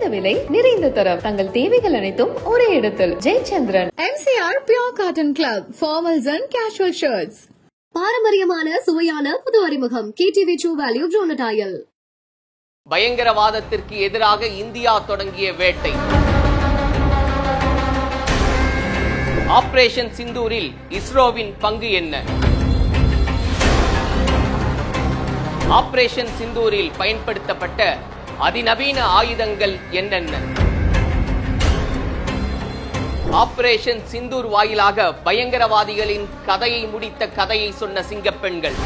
குறைந்த விலை நிறைந்த தரம் தங்கள் தேவைகள் அனைத்தும் ஒரே இடத்தில். Jayachandran. MCR Pure Cotton Club formals and casual shirts. பாரம்பரியமான சுவையான புது அறிமுகம் KTV True Value Bronadile. பயங்கரவாதத்திற்கு எதிராக இந்தியா தொடங்கிய வேட்டை. ஆபரேஷன் சிந்தூரில் இஸ்ரோவின் பங்கு என்ன? ஆபரேஷன் சிந்தூரில் பயன்படுத்தப்பட்ட அதிநவீன ஆயுதங்கள் என்னென்ன? ஆபரேஷன் சிந்தூர் வாயிலாக பயங்கரவாதிகளின் கதையை முடித்த கதையை சொன்ன சிங்கப்பெண்கள்.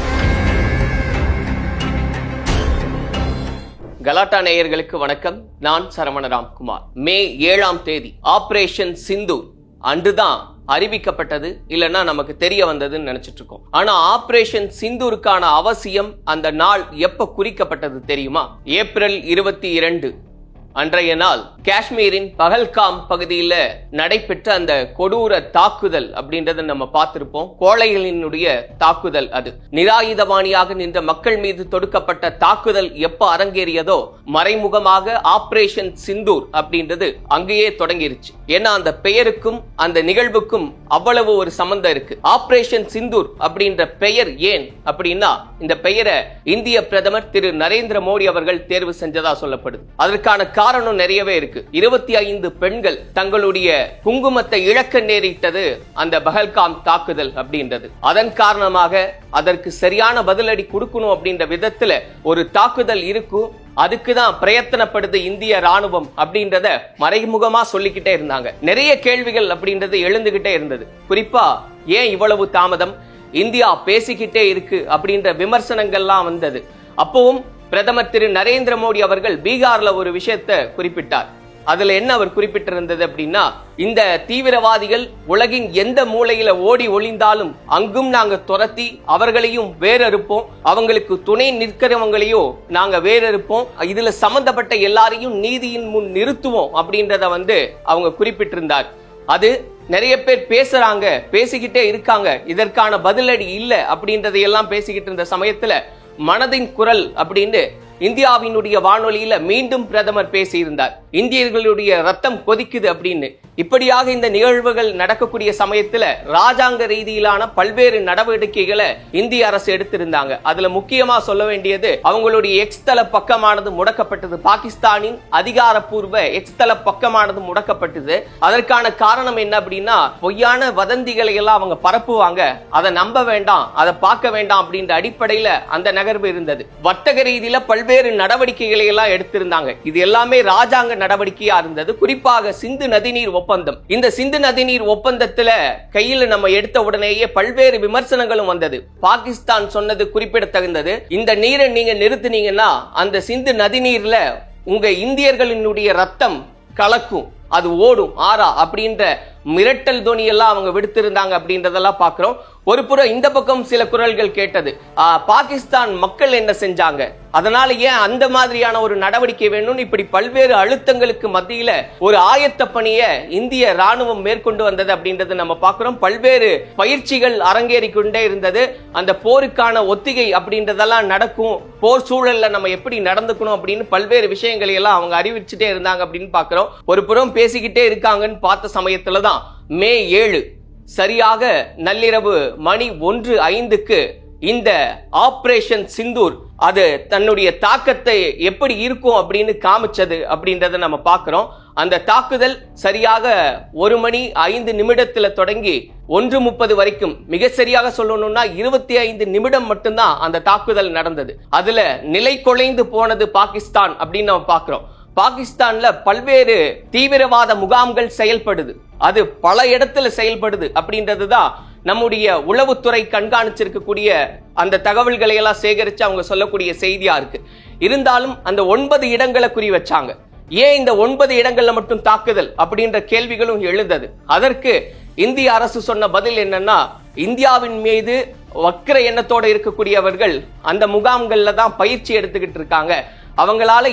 கலாட்டா நேயர்களுக்கு வணக்கம். நான் சரவண ராம்குமார். மே 7ஆம் தேதி ஆபரேஷன் சிந்தூர் அன்றுதான் அறிவிக்கப்பட்டது, இல்லைன்னா நமக்கு தெரிய வந்ததுன்னு நினைச்சிட்டு இருக்கோம். ஆனா ஆபரேஷன் சிந்தூருக்கான அவசியம் அந்த நாள் எப்ப குறிக்கப்பட்டது தெரியுமா? ஏப்ரல் 22 அன்றைய நாள் காஷ்மீரின் பகல்காம் பகுதியில் நடைபெற்ற அந்த கொடூர தாக்குதல் அப்படின்றத நம்ம பார்த்திருப்போம். கோழைகளினுடைய தாக்குதல். அது நிராயுதபாணியாக நின்ற மக்கள் மீது தொடுக்கப்பட்ட தாக்குதல் எப்ப அரங்கேறியதோ மறைமுகமாக ஆபரேஷன் சிந்தூர் அப்படின்றது அங்கேயே தொடங்கிருச்சு. ஏன்னா அந்த பெயருக்கும் அந்த நிகழ்வுக்கும் அவ்வளவு ஒரு சம்பந்தம் இருக்கு. ஆபரேஷன் சிந்தூர் அப்படின்ற பெயர் ஏன் அப்படின்னா, இந்த பெயரை இந்திய பிரதமர் திரு நரேந்திர மோடி அவர்கள் தேர்வு செஞ்சதா சொல்லப்படுது. அதற்கான காரணம் நிறையவே இருக்கு. 25 பெண்கள் தங்களுடைய குங்குமத்தை இழக்க நேரிட்டது அந்த பகல்காம் தாக்குதல் அப்படின்றது. அதன் காரணமாக அதற்கு சரியான பதிலடி கொடுக்கணும் அப்படின்ற விதத்துல ஒரு தாக்குதல் இருக்கும். அதுக்குதான் பிரயத்தனப்படுது இந்திய ராணுவம் அப்படின்றத மறைமுகமா சொல்லிக்கிட்டே இருந்தாங்க. நிறைய கேள்விகள் அப்படின்றது எழுந்துகிட்டே இருந்தது. குறிப்பா ஏன் இவ்வளவு தாமதம், இந்தியா பேசிக்கிட்டே இருக்கு அப்படின்ற விமர்சனங்கள்லாம் வந்தது. அப்பவும் பிரதமர் திரு நரேந்திர மோடி அவர்கள் பீகார்ல ஒரு விஷயத்தை குறிப்பிட்டார். அதுல என்ன அவர் குறிப்பிட்டிருந்தது அப்படின்னா, இந்த தீவிரவாதிகள் உலகின் எந்த மூலையில ஓடி ஒளிந்தாலும் அங்கும் நாங்க துரத்தி அவர்களையும் வேறறுப்போம், அவங்களுக்கு துணை நிற்கிறவங்களையோ நாங்க வேறறுப்போம், இதுல சம்பந்தப்பட்ட எல்லாரையும் நீதியின் முன் நிறுத்துவோம் அப்படின்றத அவங்க குறிப்பிட்டிருந்தார். அது நிறைய பேர் பேசுறாங்க, பேசிக்கிட்டே இருக்காங்க, இதற்கான பதிலடி இல்ல அப்படின்றதையெல்லாம் பேசிக்கிட்டு இருந்த சமயத்துல மனதின் குரல் அப்படின்னு இந்தியாவினுடைய வானொலியில மீண்டும் பிரதமர் பேசியிருந்தார். இந்தியர்களுடைய ரத்தம் கொதிக்குது அப்படின்னு. இப்படியாக இந்த நிகழ்வுகள் நடக்கக்கூடிய சமயத்துல ராஜாங்க ரீதியிலான பல்வேறு நடவடிக்கைகளை இந்திய அரசு எடுத்திருந்தாங்க. அதுல முக்கியமா சொல்ல வேண்டியது, அவங்களுடைய எக்ஸ் தள பக்கமானது முடக்கப்பட்டது. பாகிஸ்தானின் அதிகாரப்பூர்வ எக்ஸ் தள பக்கமானது முடக்கப்பட்டது. அதற்கான காரணம் என்ன அப்படின்னா, பொய்யான வதந்திகளை எல்லாம் அவங்க பரப்புவாங்க, அதை நம்ப வேண்டாம், அதை பார்க்க வேண்டாம் அப்படின்ற அடிப்படையில அந்த நகர்வு இருந்தது. வர்த்தக ரீதியில பல்வேறு நடவடிக்கைகளை எல்லாம் எடுத்திருந்தாங்க. இது எல்லாமே ராஜாங்க நடவடிக்கையா இருந்தது. குறிப்பாக சிந்து நதிநீர் ஒப்பந்தம். இந்த சிந்து நதிநீர் ஒப்பந்தத்துல கையில நம்ம எடுத்த உடனேயே பல்வேறு விமர்சனங்களும் வந்தது. பாகிஸ்தான் சொன்னது குறிப்பிடத்தகுந்தது, இந்த நீரை நீங்க நிறுத்தினீங்கன்னா அந்த சிந்து நதிநீர்ல உங்க இந்தியர்களினுடைய ரத்தம் கலக்கும், அது ஓடும் ஆறா அப்படின்ற மிரட்டல் துணி எல்லாம் அவங்க விடுத்திருந்தாங்க அப்படின்றதெல்லாம் பாக்குறோம். ஒரு புறம் இந்த பக்கம் சில குரல்கள் கேட்டது, பாகிஸ்தான் மக்கள் என்ன செஞ்சாங்க, அதனால ஏன் அந்த மாதிரியான ஒரு நடவடிக்கை வேணும்னு இப்படி பல்வேறு அழுத்தங்களுக்கு மத்தியில ஒரு ஆயத்த பணியை இந்திய ராணுவம் மேற்கொண்டு வந்தது அப்படின்றது நம்ம பார்க்கிறோம். பல்வேறு பயிற்சிகள் அரங்கேறி கொண்டே இருந்தது. அந்த போருக்கான ஒத்திகை அப்படின்றதெல்லாம் நடக்கும், போர் சூழல்ல நம்ம எப்படி நடந்துக்கணும் அப்படின்னு பல்வேறு விஷயங்களை எல்லாம் அவங்க அறிவிச்சுட்டே இருந்தாங்க அப்படின்னு பார்க்கிறோம். ஒரு புறம் பேசிக்கிட்டே இருக்காங்கன்னு பார்த்த சமயத்துலதான் மே 7 சரியாக நள்ளிரவு மணி 1:05 இந்த ஆபரேஷன் சிந்தூர் அது தன்னுடைய தாக்கத்தை எப்படி இருக்கும் அப்படின்னு காமிச்சது அப்படின்றத நம்ம பார்க்கிறோம். அந்த தாக்குதல் சரியாக 1:05 தொடங்கி 1:30 வரைக்கும், மிக சரியாக சொல்லணும்னா 25 நிமிடம் மட்டும்தான் அந்த தாக்குதல் நடந்தது. அதுல நிலை குலைந்து போனது பாகிஸ்தான் அப்படின்னு நம்ம பார்க்கிறோம். பாகிஸ்தான்ல பல்வேறு தீவிரவாத முகாம்கள் செயல்படுது, அது பல இடத்துல செயல்படுது அப்படின்றதுதான் நம்முடைய உளவுத்துறை கண்காணிச்சிருக்கக்கூடிய அந்த தகவல்களை எல்லாம் சேகரிச்சு அவங்க சொல்லக்கூடிய செய்தியா இருக்கு. இருந்தாலும் அந்த 9 இடங்களை குறி வச்சாங்க. ஏன் இந்த 9 இடங்கள்ல மட்டும் தாக்குதல் அப்படின்ற கேள்விகளும் எழுந்தது. அதற்கு இந்திய அரசு சொன்ன பதில் என்னன்னா, இந்தியாவின் மீது வக்கிர எண்ணத்தோடு இருக்கக்கூடியவர்கள் அந்த முகாம்கள்ல தான் பயிற்சி எடுத்துக்கிட்டு இருக்காங்க, அவங்களால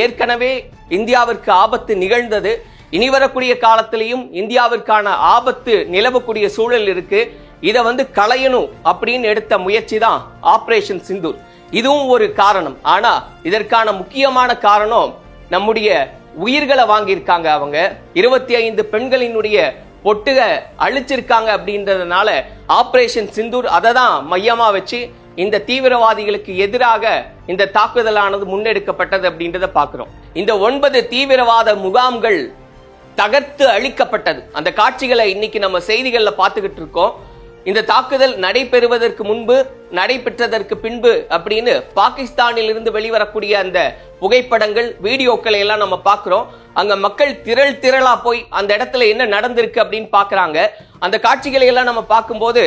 ஏற்கனவே இந்தியாவிற்கு ஆபத்து நிகழ்ந்தது, இனி வரக்கூடிய காலத்திலையும் இந்தியாவிற்கான ஆபத்து நிலவக்கூடிய சூழல் இருக்கு, இதை களையணும் அப்படின்னு எடுத்த முயற்சி தான் ஆபரேஷன் சிந்தூர். இதுவும் ஒரு காரணம். ஆனா இதற்கான முக்கியமான காரணம் நம்முடைய உயிர்களை வாங்கியிருக்காங்க. அவங்க 25 பெண்களினுடைய பொட்டுக அழிச்சிருக்காங்க. அப்படின்றதுனால ஆபரேஷன் சிந்தூர் அதை தான் மையமா வச்சு இந்த தீவிரவாதிகளுக்கு எதிராக இந்த தாக்குதலானது முன்னெடுக்கப்பட்டது அப்படின்றத பாக்குறோம். இந்த 9 தீவிரவாத முகாம்கள் தகர்த்து அழிக்கப்பட்டது. அந்த காட்சிகளை இன்னைக்கு நம்ம செய்திகள்ல பார்த்துக்கிட்டு இருக்கோம். இந்த தாக்குதல் நடைபெறுவதற்கு முன்பு, நடைபெற்றதற்கு பின்பு அப்படின்னு பாகிஸ்தானில் இருந்து வெளிவரக்கூடிய அந்த புகைப்படங்கள், வீடியோக்களை எல்லாம் நம்ம பார்க்கிறோம். அங்க மக்கள் திரளா போய் அந்த இடத்துல என்ன நடந்திருக்கு அப்படின்னு பாக்குறாங்க. அந்த காட்சிகளை எல்லாம் நம்ம பார்க்கும்போது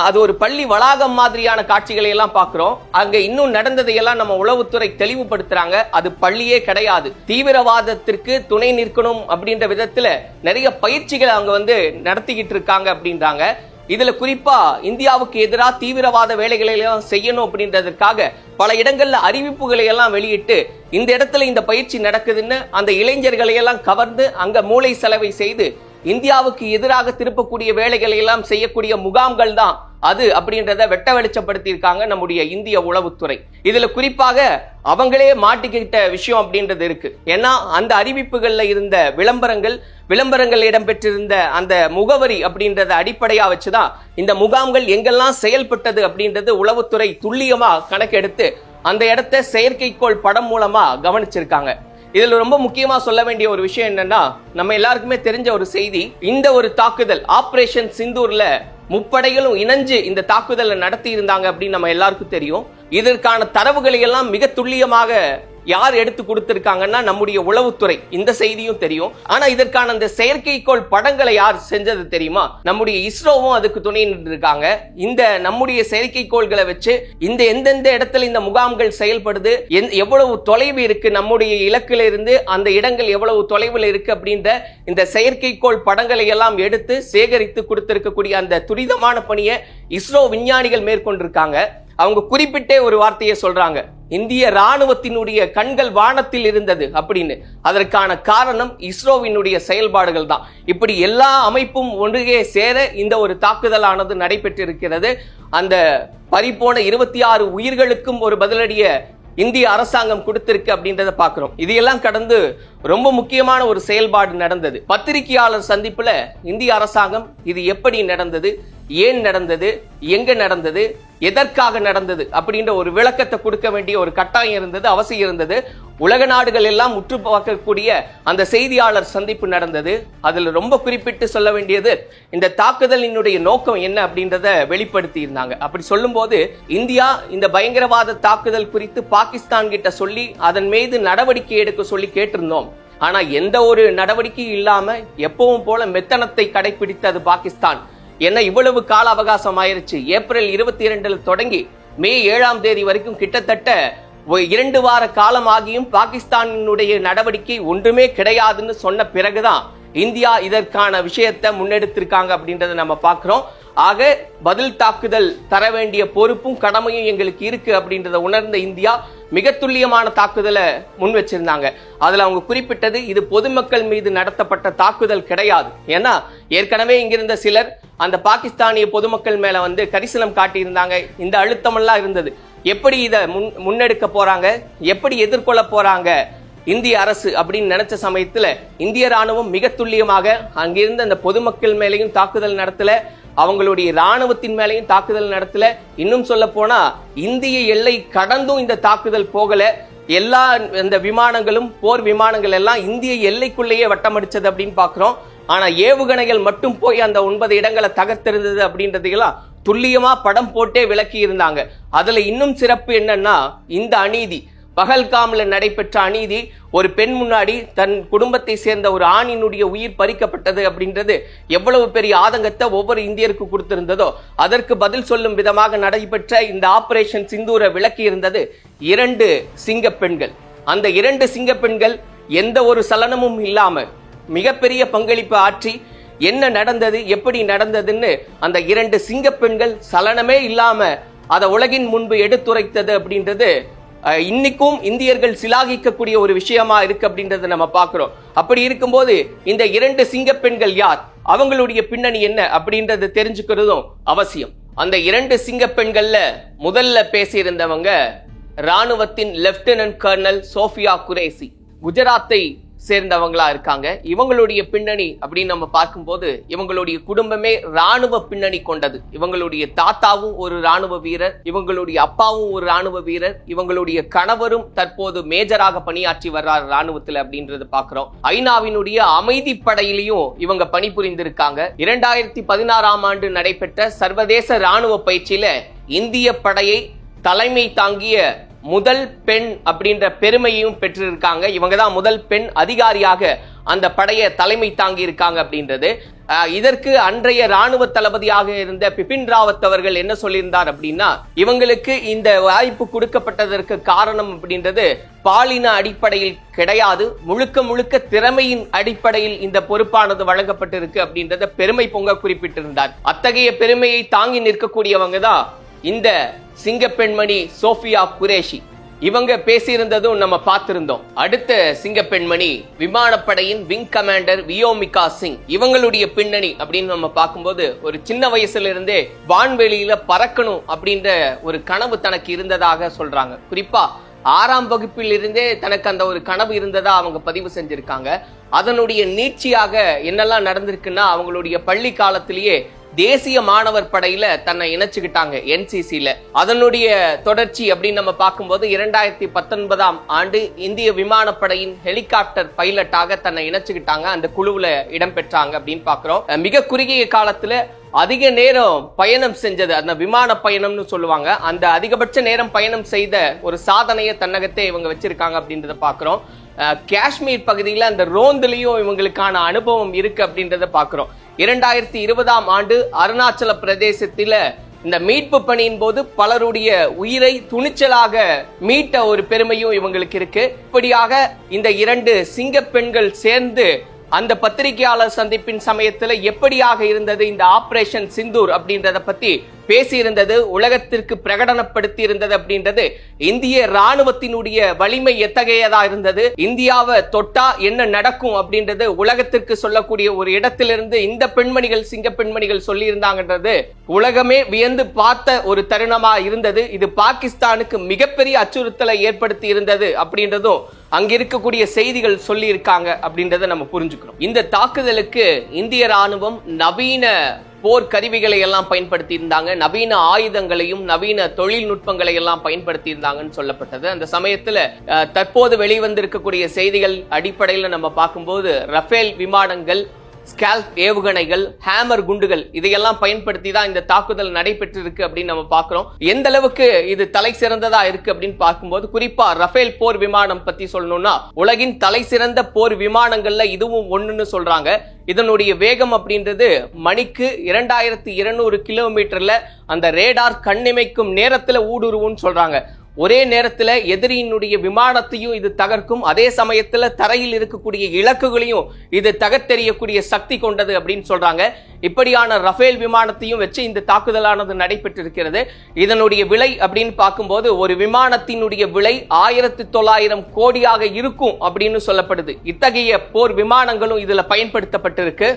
அது ஒரு பள்ளி வளாகம் மாதிரியான காட்சிகளை எல்லாம் பார்க்கிறோம். அங்க இன்னும் நடந்ததையெல்லாம் நம்ம உளவுத்துறை தெளிவுபடுத்துறாங்க. அது பள்ளியே கிடையாது. தீவிரவாதத்திற்கு துணை நிற்கணும் அப்படின்ற விதத்துல நிறைய பயிற்சிகளை அவங்க நடத்திக்கிட்டு இருக்காங்க அப்படின்றாங்க. இதுல குறிப்பா இந்தியாவுக்கு எதிராக தீவிரவாத வேலைகளை எல்லாம் செய்யணும் அப்படின்றதுக்காக பல இடங்கள்ல அறிவிப்புகளை எல்லாம் வெளியிட்டு இந்த இடத்துல இந்த பயிற்சி நடக்குதுன்னு அந்த இளைஞர்களை எல்லாம் கவர்ந்து அங்க மூளை செலவை செய்து இந்தியாவுக்கு எதிராக திருப்பக்கூடிய வேலைகளை எல்லாம் செய்யக்கூடிய முகாம்கள் தான் அது அப்படின்றத வெட்ட வெளிச்சப்படுத்தி இருக்காங்க நம்முடைய இந்திய உளவுத்துறை. இதுல குறிப்பாக அவங்களே மாட்டிக்கிட்ட விஷயம் அப்படின்றது இருக்கு. ஏன்னா அந்த அறிவிப்புகள்ல இருந்த விளம்பரங்கள் இடம்பெற்றிருந்த அந்த முகவரி அப்படின்றத அடிப்படையா வச்சுதான் இந்த முகாம்கள் எங்கெல்லாம் செயல்பட்டது அப்படின்றது உளவுத்துறை துல்லியமா கணக்கெடுத்து அந்த இடத்தை செயற்கைக்கோள் படம் மூலமா கவனிச்சிருக்காங்க. இதுல ரொம்ப முக்கியமா சொல்ல வேண்டிய ஒரு விஷயம் என்னன்னா, நம்ம எல்லாருக்குமே தெரிஞ்ச ஒரு செய்தி, இந்த ஒரு தாக்குதல் ஆபரேஷன் சிந்தூர்ல முப்படைகளும் இணைஞ்சு இந்த தாக்குதலை நடத்தி இருந்தாங்க அப்படின்னு நம்ம எல்லாருக்கும் தெரியும். இதற்கான தரவுகளை எல்லாம் மிக துல்லியமாக யார் எடுத்து கொடுத்திருக்காங்கன்னா நம்முடைய உளவுத்துறை. இந்த செய்தியும் தெரியும். ஆனா இதற்கான அந்த செயற்கைக்கோள் படங்களை யார் செஞ்சது தெரியுமா? நம்முடைய இஸ்ரோவும் அதுக்கு துணை நின்றுருக்காங்க. இந்த நம்முடைய செயற்கைக்கோள்களை வச்சு இந்த எந்தெந்த இடத்துல இந்த முகாம்கள் செயல்படுது, எவ்வளவு தொலைவு இருக்கு, நம்முடைய இலக்குல இருந்து அந்த இடங்கள் எவ்வளவு தொலைவில் இருக்கு அப்படின்ற இந்த செயற்கைக்கோள் படங்களை எல்லாம் எடுத்து சேகரித்து கொடுத்திருக்கக்கூடிய அந்த துரிதமான பணியை இஸ்ரோ விஞ்ஞானிகள் மேற்கொண்டிருக்காங்க. அவங்க குறிப்பிட்டே ஒரு வார்த்தையை சொல்றாங்க, இந்திய ராணுவத்தினுடைய கண்கள் வானத்தில் இருந்தது அப்படின்னு. அதற்கான காரணம் இஸ்ரோவினுடைய செயல்பாடுகள் தான். இப்படி எல்லா அமைப்பும் ஒன்றுகே சேர இந்த ஒரு தாக்குதலானது நடைபெற்றிருக்கிறது. அந்த பறிபோன 26 உயிர்களுக்கும் ஒரு பதிலடிய இந்திய அரசாங்கம் கொடுத்திருக்கு அப்படின்றத பாக்குறோம். இதையெல்லாம் கடந்து ரொம்ப முக்கியமான ஒரு செயல்பாடு நடந்தது. பத்திரிகையாளர் சந்திப்புல இந்திய அரசாங்கம் இது எப்படி நடந்தது, ஏன் நடந்தது, எங்க நடந்தது, எதற்காக நடந்தது அப்படின்ற ஒரு விளக்கத்தை கொடுக்க வேண்டிய ஒரு கட்டாயம் இருந்தது, அவசியம் இருந்தது. உலக நாடுகள் எல்லாம் உற்று பார்க்கக்கூடிய அந்த செய்தியாளர் சந்திப்பு நடந்தது. அதுல ரொம்ப குறிப்பிட்டு சொல்ல வேண்டியது, இந்த தாக்குதலினுடைய நோக்கம் என்ன அப்படின்றத வெளிப்படுத்தி இருந்தாங்க. அப்படி சொல்லும் போது இந்தியா இந்த பயங்கரவாத தாக்குதல் குறித்து பாகிஸ்தான் கிட்ட சொல்லி அதன் மீது நடவடிக்கை எடுக்க சொல்லி கேட்டிருந்தோம். ஆனா எந்த ஒரு நடவடிக்கையும் இல்லாம எப்பவும் போல மெத்தனத்தை கடைபிடித்தது பாகிஸ்தான். என்ன இவ்வளவு கால அவகாசம் ஆயிருச்சு. ஏப்ரல் 22 தொடங்கி மே 7 வரைக்கும் கிட்டத்தட்ட 2 வார காலம் ஆகியும் பாகிஸ்தானுடைய நடவடிக்கை ஒன்றுமே கிடையாதுன்னு சொன்ன பிறகுதான் இந்தியா இதற்கான விஷயத்தை முன்னெடுத்திருக்காங்க அப்படின்றத நம்ம பார்க்கிறோம். ஆக பதில் தாக்குதல் தர வேண்டிய பொறுப்பும் கடமையும் எங்களுக்கு இருக்கு அப்படின்றத உணர்ந்த இந்தியா மிக துல்லியமான தாக்குதலை முன் வச்சிருந்தாங்க. அதுல அவங்க குறிப்பிட்டது, இது பொதுமக்கள் மீது நடத்தப்பட்ட தாக்குதல் கிடையாது. ஏன்னா ஏற்கனவே இங்கிருந்த சிலர் அந்த பாகிஸ்தானிய பொதுமக்கள் மேல கரிசனம் காட்டியிருந்தாங்க. இந்த அழுத்தம் எல்லாம் இருந்தது. எப்படி இதை முன்னெடுக்க போறாங்க, எப்படி எதிர்கொள்ள போறாங்க இந்திய அரசு அப்படின்னு நினைச்ச சமயத்துல இந்திய ராணுவம் மிக துல்லியமாக அங்கிருந்த அந்த பொதுமக்கள் மேலையும் தாக்குதல் நடத்தல, அவங்களுடைய ராணுவத்தின் மேலையும் தாக்குதல் நடத்தல. இன்னும் சொல்ல போனா இந்திய எல்லை கடந்தும் இந்த தாக்குதல் போகல. எல்லா இந்த விமானங்களும், போர் விமானங்கள் எல்லாம் இந்திய எல்லைக்குள்ளேயே வட்டமடிச்சது அப்படின்னு பாக்குறோம். ஆனா ஏவுகணைகள் மட்டும் போய் அந்த 9 இடங்களை தகர்த்திருந்தது அப்படின்றதையெல்லாம் துல்லியமா படம் போட்டே விளக்கி இருந்தாங்க. அதுல இன்னும் சிறப்பு என்னன்னா, இந்த அநீதி, பகல்காம்ல நடைபெற்ற அநீதி, ஒரு பெண் முன்னாடி தன் குடும்பத்தை சேர்ந்த ஒரு ஆணினுடைய உயிர் பறிக்கப்பட்டது அப்படின்றது எவ்வளவு பெரிய ஆதங்கத்தை ஒவ்வொரு இந்தியருக்கு கொடுத்திருந்ததோ அதற்கு பதில் சொல்லும் விதமாக நடைபெற்ற இந்த ஆபரேஷன் சிந்தூரை விளக்கி இருந்தது 2 சிங்க பெண்கள். அந்த 2 சிங்க பெண்கள் எந்த ஒரு சலனமும் இல்லாம மிகப்பெரிய பங்களிப்பு ஆற்றி என்ன நடந்தது, எப்படி நடந்ததுன்னு அந்த 2 சிங்க பெண்கள் சலனமே இல்லாம அதை உலகின் முன்பு எடுத்துரைத்தது அப்படின்றது இன்னைக்கும் இந்தியர்கள் சிலாகிக்கக்கூடிய ஒரு விஷயமா இருக்கு அப்படின்றத நம்ம பாக்குறோம். அப்படி இருக்கும்போது இந்த 2 சிங்க பெண்கள் யார், அவங்களுடைய பின்னணி என்ன அப்படின்றத தெரிஞ்சுக்கிறதும் அவசியம். அந்த 2 சிங்க பெண்கள்ல முதல்ல பேசியிருந்தவங்க ராணுவத்தின் லெப்டினன்ட் கர்னல் சோஃபியா குரேசி. குஜராத்தை சேர்ந்தவங்களா இருக்காங்க. இவங்களுடைய பின்னணி அப்படின்னு நம்ம பார்க்கும்போது இவங்களுடைய குடும்பமே ராணுவ பின்னணி கொண்டது. இவங்களுடைய தாத்தாவும் ஒரு ராணுவ வீரர், இவங்களுடைய அப்பாவும் ஒரு ராணுவ வீரர், இவங்களுடைய கணவரும் தற்போது மேஜராக பணியாற்றி வர்றார் ராணுவத்தில் அப்படின்றது பார்க்கிறோம். ஐநாவினுடைய அமைதி படையிலையும் இவங்க பணிபுரிந்திருக்காங்க. 2016ஆம் ஆண்டு நடைபெற்ற சர்வதேச ராணுவ பயிற்சியில இந்திய படையை தலைமை தாங்கிய முதல் பெண் அப்படின்ற பெருமையையும் பெற்றிருக்காங்க. இவங்க தான் முதல் பெண் அதிகாரியாக அந்த படையை தலைமை தாங்கி இருக்காங்க அப்படின்றது. இதற்கு அன்றைய ராணுவ தளபதியாக இருந்த பிபின் ராவத் அவர்கள் என்ன சொல்லியிருந்தார் அப்படின்னா, இவங்களுக்கு இந்த வாய்ப்பு கொடுக்கப்பட்டதற்கு காரணம் அப்படின்றது பாலின அடிப்படையில் கிடையாது, முழுக்க முழுக்க திறமையின் அடிப்படையில் இந்த பொறுப்பானது வழங்கப்பட்டிருக்கு அப்படின்றத பெருமை பொங்க குறிப்பிட்டிருந்தார். அத்தகைய பெருமையை தாங்கி நிற்கக்கூடியவங்க தான் இந்த சிங்க பெண்மணி சோஃபியா குரேஷி. இவங்க பேசியிருந்ததும் நம்ம பார்த்திருந்தோம். அடுத்த சிங்க பெண்மணி விமானப்படையின் விங் கமாண்டர் வியோமிகா சிங். இவங்களுடைய பின்னணி அப்படின்னு நம்ம பார்க்கும்போது ஒரு சின்ன வயசுல இருந்தே வான்வெளியில பறக்கணும் அப்படின்ற ஒரு கனவு தனக்கு இருந்ததாக சொல்றாங்க. குறிப்பா 6ஆம் வகுப்பில் இருந்தே தனக்கு அந்த ஒரு கனவு இருந்ததா அவங்க பதிவு செஞ்சிருக்காங்க. அதனுடைய நீட்சியாக என்னெல்லாம் நடந்திருக்குன்னா, அவங்களுடைய பள்ளி காலத்திலேயே தேசிய மாணவர் படையில தன்னை இணைச்சுக்கிட்டாங்க, NCCல. அதனுடைய தொடர்ச்சி அப்படின்னு நம்ம பார்க்கும்போது 2019ஆம் ஆண்டு இந்திய விமானப்படையின் ஹெலிகாப்டர் பைலட்டாக தன்னை இணைச்சுக்கிட்டாங்க, அந்த குழுவுல இடம்பெற்றாங்க அப்படின்னு பாக்குறோம். மிக குறுகிய காலத்துல அதிக நேரம் பயணம் செஞ்சது, அந்த விமான பயணம்னு சொல்லுவாங்க, அந்த அதிகபட்ச நேரம் பயணம் செய்த ஒரு சாதனையை தன்னகத்தே இவங்க வச்சிருக்காங்க அப்படின்றத பாக்குறோம். காஷ்மீர் பகுதியில் அந்த ரோந்துலயும் இவங்களுக்கான அனுபவம் இருக்கு அப்படின்றத பாக்குறோம். 2020ஆம் ஆண்டு அருணாச்சல பிரதேசத்தில இந்த மீட்பு பணியின் போது பலருடைய உயிரை துணிச்சலாக மீட்ட ஒரு பெருமையும் இவங்களுக்கு இருக்கு. இப்படியாக இந்த 2 சிங்க பெண்கள் சேர்ந்து அந்த பத்திரிகையாளர் சந்திப்பின் சமயத்துல எப்படியாக இருந்தது இந்த ஆபரேஷன் சிந்தூர் அப்படின்றத பத்தி பேசியிருந்தது, உலகத்திற்கு பிரகடனப்படுத்தி இருந்தது அப்படின்றது இந்திய ராணுவத்தினுடைய வலிமை எத்தகையதா இருந்தது, இந்தியாவை தொட்டா என்ன நடக்கும் அப்படின்றது உலகத்திற்கு சொல்லக்கூடிய ஒரு இடத்திலிருந்து இந்த பெண்மணிகள் சிங்க பெண்மணிகள் சொல்லி இருந்தாங்கன்றது உலகமே வியந்து பார்த்த ஒரு தருணமா இருந்தது. இது பாகிஸ்தானுக்கு மிகப்பெரிய அச்சுறுத்தலை ஏற்படுத்தி இருந்தது அப்படின்றதும் அங்க இருக்கக்கூடிய செய்திகள் சொல்லி இருக்காங்க அப்படின்றத நம்ம புரிஞ்சுக்கிறோம். இந்த தாக்குதலுக்கு இந்திய ராணுவம் நவீன போர் கருவிகளை எல்லாம் பயன்படுத்தி இருந்தாங்க, நவீன ஆயுதங்களையும் நவீன தொழில்நுட்பங்களை எல்லாம் பயன்படுத்தி இருந்தாங்கன்னு சொல்லப்பட்டது. அந்த சமயத்துல தற்போது வெளிவந்திருக்கக்கூடிய செய்திகள் அடிப்படையில் நம்ம பார்க்கும்போது ரஃபேல் விமானங்கள், ஸ்கால்ப் ஏவுகணைகள், ஹேமர் குண்டுகள் இதையெல்லாம் பயன்படுத்தி தான் இந்த தாக்குதல் நடைபெற்றிருக்கு அப்படின்னு நம்ம பார்க்கிறோம். எந்த அளவுக்கு இது தலை சிறந்ததா இருக்கு அப்படின்னு பார்க்கும்போது குறிப்பா ரஃபேல் போர் விமானம் பத்தி சொல்லணும்னா உலகின் தலை சிறந்த போர் விமானங்கள்ல இதுவும் ஒண்ணுன்னு சொல்றாங்க. இதனுடைய வேகம் அப்படின்றது மணிக்கு 2200 கிலோமீட்டர்ல அந்த ரேடார் கண்ணிமைக்கும் நேரத்துல ஊடுருவுன்னு சொல்றாங்க. ஒரே நேரத்துல எதிரியினுடைய விமானத்தையும் இது தகர்க்கும், அதே சமயத்துல தரையில் இருக்கக்கூடிய இலக்குகளையும் இது தகர்த்தெறியக்கூடிய சக்தி கொண்டது அப்படின்னு சொல்றாங்க. இப்படியான ரஃபேல் விமானத்தையும் வச்சு இந்த தாக்குதலானது நடைபெற்றிருக்கிறது. இதனுடைய விலை அப்படின்னு பார்க்கும்போது ஒரு விமானத்தினுடைய விலை 1900 கோடியாக இருக்கும் அப்படின்னு சொல்லப்படுது. இத்தகைய போர் விமானங்களும் இதுல பயன்படுத்தப்பட்டிருக்கு.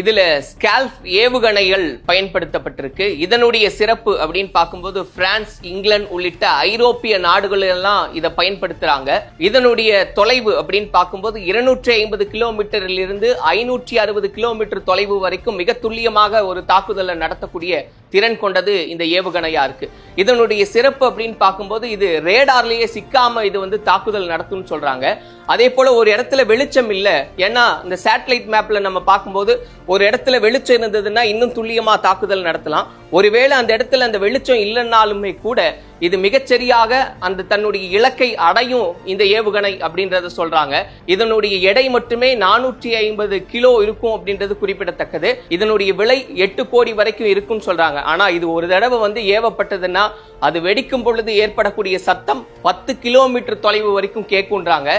இதுல ஸ்கால்ப் ஏவுகணைகள் பயன்படுத்தப்பட்டிருக்கு. இதனுடைய சிறப்பு அப்படின்னு பார்க்கும்போது பிரான்ஸ், இங்கிலாந்து உள்ளிட்ட ஐரோப்பிய நாடுகள் எல்லாம் இதை பயன்படுத்துறாங்க. இதனுடைய தொலைவு அப்படின்னு பார்க்கும்போது 250 கிலோமீட்டரில் இருந்து 560 கிலோமீட்டர் தொலைவு வரைக்கும் மிக துல்லியமாக ஒரு தாக்குதலை நடத்தக்கூடிய திறன் கொண்டது இந்த ஏவுகணையா இருக்கு. இதனுடைய சிறப்பு அப்படின்னு பார்க்கும்போது இது ரேடார்லயே சிக்காம இது தாக்குதல் நடத்தும்னு சொல்றாங்க. அதே போல ஒரு இடத்துல வெளிச்சம் இல்ல, ஏன்னா இந்த சேட்டலைட் மேப்ல நம்ம பார்க்கும்போது ஒரு இடத்துல வெளிச்சம் இருந்ததுன்னா இன்னும் துல்லியமா தாக்குதல் நடத்தலாம். ஒருவேளை அந்த இடத்துல அந்த வெளிச்சம் இல்லைன்னாலுமே கூட இது மிகச்சரியாக அந்த தன்னுடைய இலக்கை அடையும் இந்த ஏவுகணை அப்படின்றத சொல்றாங்க. இதனுடைய எடை மட்டுமே 450 கிலோ இருக்கும் அப்படின்றது குறிப்பிடத்தக்கது. இதனுடைய விலை 8 கோடி வரைக்கும் இருக்கும்னு சொல்றாங்க. ஆனா இது ஒரு தடவை ஏவப்பட்டதுன்னா அது வெடிக்கும் பொழுது ஏற்படக்கூடிய சத்தம் 10 கிலோமீட்டர் தொலைவு வரைக்கும் கேட்கும்ன்றாங்க.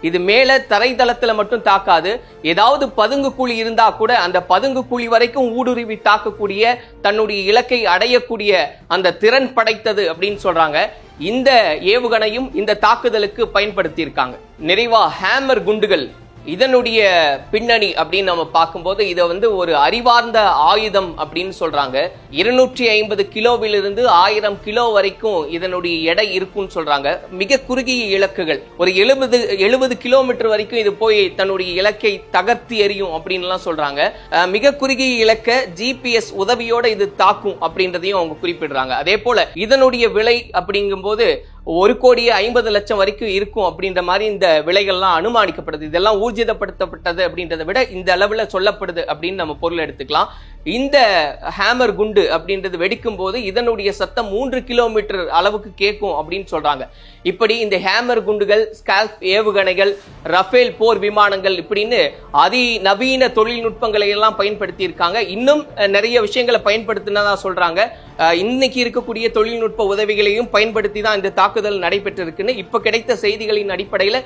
இது மேல தரைதளத்துல மட்டும் தாக்காது, ஏதாவது பதுங்கு குழி இருந்தா கூட அந்த பதுங்கு குழி வரைக்கும் ஊடுருவி தாக்கக்கூடிய தன்னுடைய இலக்கை அடையக்கூடிய அந்த திறன் படைத்தது அப்படின்னு சொல்றாங்க. இந்த ஏவுகணையும் இந்த தாக்குதலுக்கு பயன்படுத்தி இருக்காங்க. நிறைவா ஹேமர் குண்டுகள் இதனுடைய பின்னணி அப்படின்னு நம்ம பார்க்கும்போது இதை ஒரு அறிவார்ந்த ஆயுதம் அப்படின்னு சொல்றாங்க. 250 கிலோவிலிருந்து 1000 கிலோ வரைக்கும் இதனுடைய எடை இருக்கும்னு சொல்றாங்க. மிக குறுகிய இலக்குகள் ஒரு 70 கிலோமீட்டர் வரைக்கும் இது போய் தன்னுடைய இலக்கை தகர்த்தி எறியும் அப்படின்லாம் சொல்றாங்க. மிக குறுகிய இலக்க GPS உதவியோட இது தாக்கும் அப்படின்றதையும் அவங்க குறிப்பிடுறாங்க. அதே போல இதனுடைய விலை அப்படிங்கும் போது 1,50,00,000 வரைக்கும் இருக்கும் அப்படின்ற மாதிரி இந்த விலைகள்லாம் அனுமானிக்கப்படுது. இதெல்லாம் ஊர்ஜிதப்படுத்தப்பட்டது அப்படின்றத விட இந்த அளவுல சொல்லப்படுது அப்படின்னு நம்ம பொருள் எடுத்துக்கலாம். இந்த ஹேமர் குண்டு அப்படின்றது வெடிக்கும் போது இதனுடைய சத்தம் 3 கிலோமீட்டர் அளவுக்கு கேட்கும் அப்படின்னு சொல்றாங்க. இப்படி இந்த ஹேமர் குண்டுகள், ஸ்கால்ப் ஏவுகணைகள், ரஃபேல் போர் விமானங்கள் இப்படின்னு அதிநவீன தொழில்நுட்பங்களை எல்லாம் பயன்படுத்தி இருக்காங்க. இன்னும் நிறைய விஷயங்களை பயன்படுத்தினதா சொல்றாங்க. இன்னைக்கு இருக்கக்கூடிய தொழில்நுட்ப உதவிகளையும் பயன்படுத்தி தான் இந்த தாக்குதல் நடைபெற்றிருக்குன்னு இப்ப கிடைத்த செய்திகளின் அடிப்படையில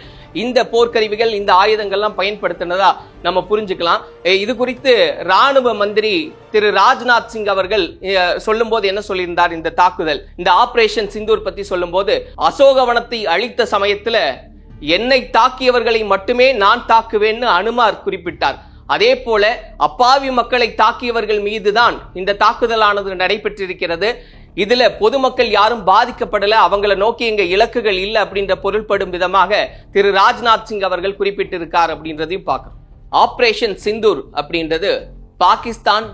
இந்த போர்க்கருவிகள், இந்த ஆயுதங்கள்லாம் பயன்படுத்தினதா நம்ம புரிஞ்சுக்கலாம். இது குறித்து ராணுவ மந்திரி திரு ராஜ்நாத் சிங் அவர்கள் சொல்லும் போது என்ன சொல்லியிருந்தார்? இந்த தாக்குதல், இந்த ஆபரேஷன் சிந்தூர் பத்தி சொல்லும் போது, அசோகவனத்தை அழித்த சமயத்துல என்னை தாக்கியவர்களை மட்டுமே நான் தாக்குவேன்னு அனுமார் குறிப்பிட்டார். அதே போல அப்பாவி மக்களை தாக்கியவர்கள் மீதுதான் இந்த தாக்குதலானது நடைபெற்றிருக்கிறது. இதுல பொதுமக்கள் யாரும் பாதிக்கப்படல, அவங்கள நோக்கி எங்க இலக்குகள் இல்லை அப்படின்ற பொருள்படும் விதமாக திரு ராஜ்நாத் சிங் அவர்கள் குறிப்பிட்டிருக்கார் அப்படின்றதையும் பார்க்கிறோம். ஆபரேஷன் சிந்தூர் அப்படின்றது பாகிஸ்தான்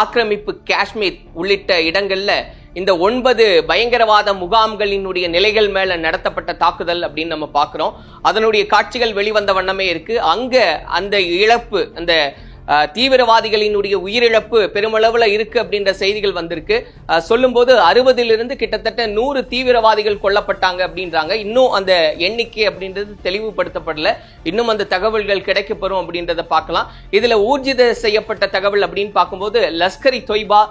ஆக்கிரமிப்பு காஷ்மீர் உள்ளிட்ட இடங்கள்ல இந்த 9 பயங்கரவாத முகாம்களினுடைய நிலைகள் மேல நடத்தப்பட்ட தாக்குதல் அப்படின்னு நம்ம பார்க்கிறோம். அதனுடைய காட்சிகள் வெளிவந்த வண்ணமே இருக்கு. அங்க அந்த இழப்பு, அந்த தீவிரவாதிகளினுடைய உயிரிழப்பு பெருமளவுல இருக்கு அப்படின்ற செய்திகள் வந்திருக்கு. சொல்லும் போது 60 கிட்டத்தட்ட 100 தீவிரவாதிகள் கொல்லப்பட்டாங்க அப்படின்றாங்க. இன்னும் அந்த எண்ணிக்கை அப்படின்றது தெளிவுபடுத்தப்படல. இன்னும் அந்த தகவல்கள் கிடைக்கப்பெறும் அப்படின்றத பார்க்கலாம். இதுல ஊர்ஜித செய்யப்பட்ட தகவல் அப்படின்னு பார்க்கும்போது லஷ்கர்-இ தொய்பா,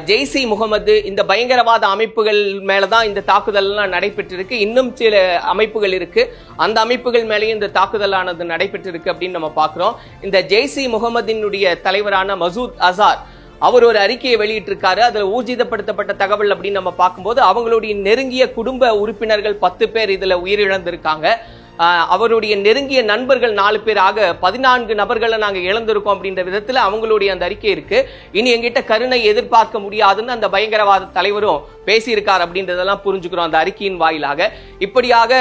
ஜெய்ஷ் இ முகமது இந்த பயங்கரவாத அமைப்புகள் மேலதான் இந்த தாக்குதல் எல்லாம் நடைபெற்றிருக்கு. இன்னும் சில அமைப்புகள் இருக்கு, அந்த அமைப்புகள் மேலேயும் இந்த தாக்குதலானது நடைபெற்றிருக்கு அப்படின்னு நம்ம பார்க்கிறோம். இந்த ஜெய்ஷ் இ முகமதினுடைய தலைவரான மசூத் அசார் அவர் ஒரு அறிக்கையை வெளியிட்டிருக்காரு. அதுல ஊர்ஜிதப்படுத்தப்பட்ட தகவல் அப்படின்னு நம்ம பார்க்கும்போது அவங்களுடைய நெருங்கிய குடும்ப உறுப்பினர்கள் 10 பேர் இதுல உயிரிழந்திருக்காங்க. அவருடைய நெருங்கிய நண்பர்கள் 4 பேர், ஆக 14 நபர்களை நாங்க இழந்திருக்கோம் அப்படின்ற விதத்துல அவங்களுடைய அந்த அறிக்கை இருக்கு. இனி எங்கிட்ட கருணை எதிர்பார்க்க முடியாதுன்னு அந்த பயங்கரவாத தலைவரும் பேசியிருக்கார் அப்படின்றதெல்லாம் புரிஞ்சுக்கிறோம் அந்த அறிக்கையின் வாயிலாக. இப்படியாக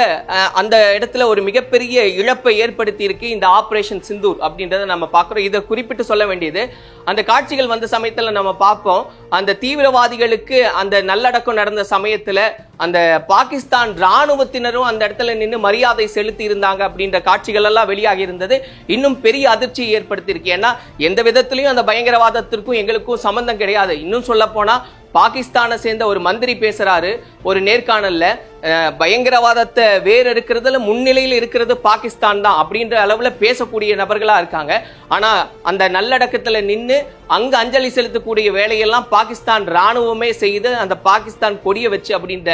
அந்த இடத்துல ஒரு மிகப்பெரிய இழப்பை ஏற்படுத்தி இருக்கு இந்த ஆபரேஷன் சிந்தூர் அப்படின்றத நம்ம பார்க்கிறோம். இதை குறிப்பிட்டு சொல்ல வேண்டியது, அந்த காட்சிகள் வந்த சமயத்துல நம்ம பார்ப்போம், அந்த தீவிரவாதிகளுக்கு அந்த நல்லடக்கம் நடந்த சமயத்துல அந்த பாகிஸ்தான் ராணுவத்தினரும் அந்த இடத்துல நின்று மரியாதை செலுத்தி இருந்தாங்க அப்படின்ற காட்சிகள் எல்லாம் வெளியாகி இருந்தது. இன்னும் பெரிய அதிர்ச்சியை ஏற்படுத்தி இருக்கு. ஏன்னா எந்த விதத்திலையும் அந்த பயங்கரவாதத்திற்கும் எங்களுக்கும் சம்பந்தம் கிடையாது. இன்னும் சொல்ல போனா பாகிஸ்தானை சேர்ந்த ஒரு மந்திரி பேசுறாரு ஒரு நேர்காணல்ல, பயங்கரவாதத்தை வேற இருக்கிறதுல முன்னிலையில் இருக்கிறது பாகிஸ்தான் தான் அப்படின்ற அளவுல பேசக்கூடிய நபர்களா இருக்காங்க. ஆனா அந்த நல்லடக்கத்துல நின்று அங்க அஞ்சலி செலுத்தக்கூடிய வேலையெல்லாம் பாகிஸ்தான் ராணுவமே செய்து அந்த பாகிஸ்தான் கொடிய வச்சு அப்படின்ற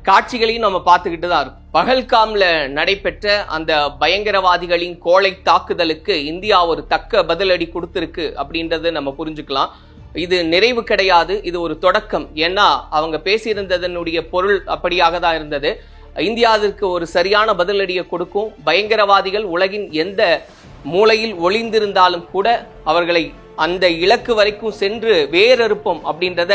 காட்சிகளையும் நம்ம பார்த்துக்கிட்டு தான் இருக்கும். பஹல்காம்ல நடைபெற்ற அந்த பயங்கரவாதிகளின் கோழை தாக்குதலுக்கு இந்தியா ஒரு தக்க பதிலடி கொடுத்திருக்கு அப்படின்றத நம்ம புரிஞ்சுக்கலாம். இது நிறைவு கிடையாது, இது ஒரு தொடக்கம். ஏன்னா அவங்க பேசியிருந்ததனுடைய பொருள் அப்படியாக தான் இருந்தது. இந்தியாவிற்கு ஒரு சரியான பதிலடியை கொடுக்கும். பயங்கரவாதிகள் உலகின் எந்த மூலையில் ஒளிந்திருந்தாலும் கூட அவர்களை அந்த இலக்கு வரைக்கும் சென்று வேறறுப்போம் அப்படின்றத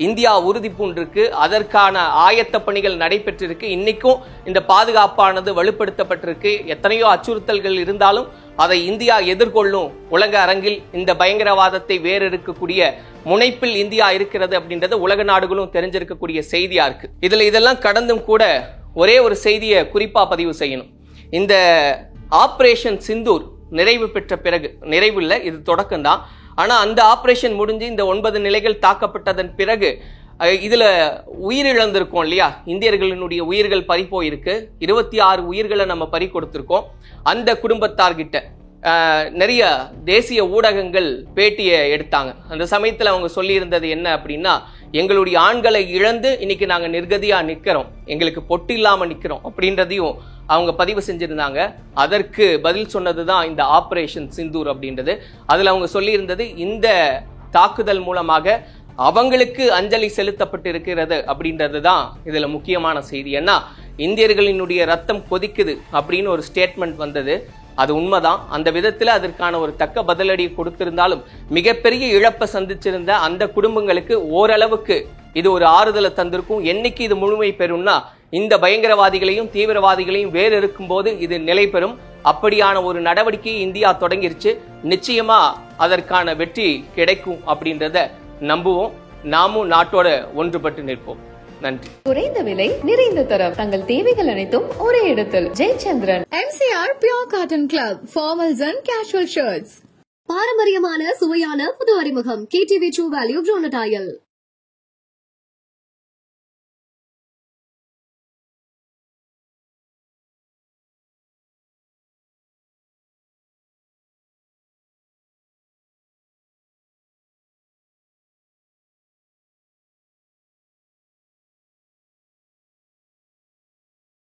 இந்தியா உறுதி பூண்டிருக்கு. அதற்கான ஆயத்த பணிகள் நடைபெற்றிருக்கு. இன்னைக்கும் இந்த பாதுகாப்பானது வலுப்படுத்தப்பட்டிருக்கு. எத்தனையோ அச்சுறுத்தல்கள் இருந்தாலும் அதை இந்தியா எதிர்கொள்ளும். உலக அரங்கில் இந்த பயங்கரவாதத்தை வேறறுக்கக்கூடிய முனைப்பில் இந்தியா இருக்கிறது அப்படின்றது உலக நாடுகளும் தெரிஞ்சிருக்கக்கூடிய செய்தியா இருக்கு. இதெல்லாம் கடந்தும் கூட ஒரே ஒரு செய்தியை குறிப்பா பதிவு செய்யணும். இந்த ஆபரேஷன் சிந்தூர் நிறைவு பெற்ற பிறகு, நிறைவு இல்லை, இது தொடக்கம் தான். ஆனா அந்த ஆபரேஷன் முடிஞ்சு இந்த 9 நிலைகள் தாக்கப்பட்டதன் பிறகு இதுல உயிரிழந்திருக்கோம் இல்லையா, இந்தியர்களினுடைய உயிர்கள் பறி போயிருக்கு. 26 உயிர்களை நம்ம பறி கொடுத்திருக்கோம். அந்த குடும்பத்தார்கிட்ட நிறைய தேசிய ஊடகங்கள் பேட்டியை எடுத்தாங்க. அந்த சமயத்துல அவங்க சொல்லி இருந்தது என்ன அப்படின்னா, எங்களுடைய ஆண்களை இழந்து இன்னைக்கு நாங்க நிர்கதியா நிக்கிறோம், எங்களுக்கு பொட்டு இல்லாம நிக்கிறோம் அப்படின்றதையும் அவங்க பதிவு செஞ்சிருந்தாங்க. அதற்கு பதில் சொன்னதுதான் இந்த ஆபரேஷன் சிந்தூர் அப்படின்றது. அதுல அவங்க சொல்லி இருந்தது, இந்த தாக்குதல் மூலமாக அவங்களுக்கு அஞ்சலி செலுத்தப்பட்டு இருக்கிறது அப்படின்றது தான் இதுல முக்கியமான செய்தி. ஏன்னா இந்தியர்களினுடைய ரத்தம் கொதிக்குது அப்படின்னு ஒரு ஸ்டேட்மெண்ட் வந்தது. அது உண்மைதான். அந்த விதத்துல அதற்கான ஒரு தக்க பதிலடி கொடுத்திருந்தாலும் மிகப்பெரிய இழப்பை சந்திச்சிருந்த அந்த குடும்பங்களுக்கு ஓரளவுக்கு இது ஒரு ஆறுதலை தந்திருக்கும். என்னைக்கு இது முழுமை பெறும்னா இந்த பயங்கரவாதிகளையும் தீவிரவாதிகளையும் வேறு இருக்கும் போது இது நிலை பெறும். அப்படியான ஒரு நடவடிக்கையை இந்தியா தொடங்கிருச்சு. நிச்சயமா அதற்கான வெற்றி கிடைக்கும் அப்படின்றத நம்புவோம். நாமும் நாட்டோட ஒன்றுபட்டு நிற்போம். நன்றி. குறைந்த விலை நிறைந்த தரம் தங்கள் தேவைகள் அனைத்தும் ஒரே இடத்தில். Jayachandran. MCR Pure Cotton Club, formals and casual shirts. பாரம்பரியமான சுவையான புது அறிமுகம் KTV True Value Brunette Oil.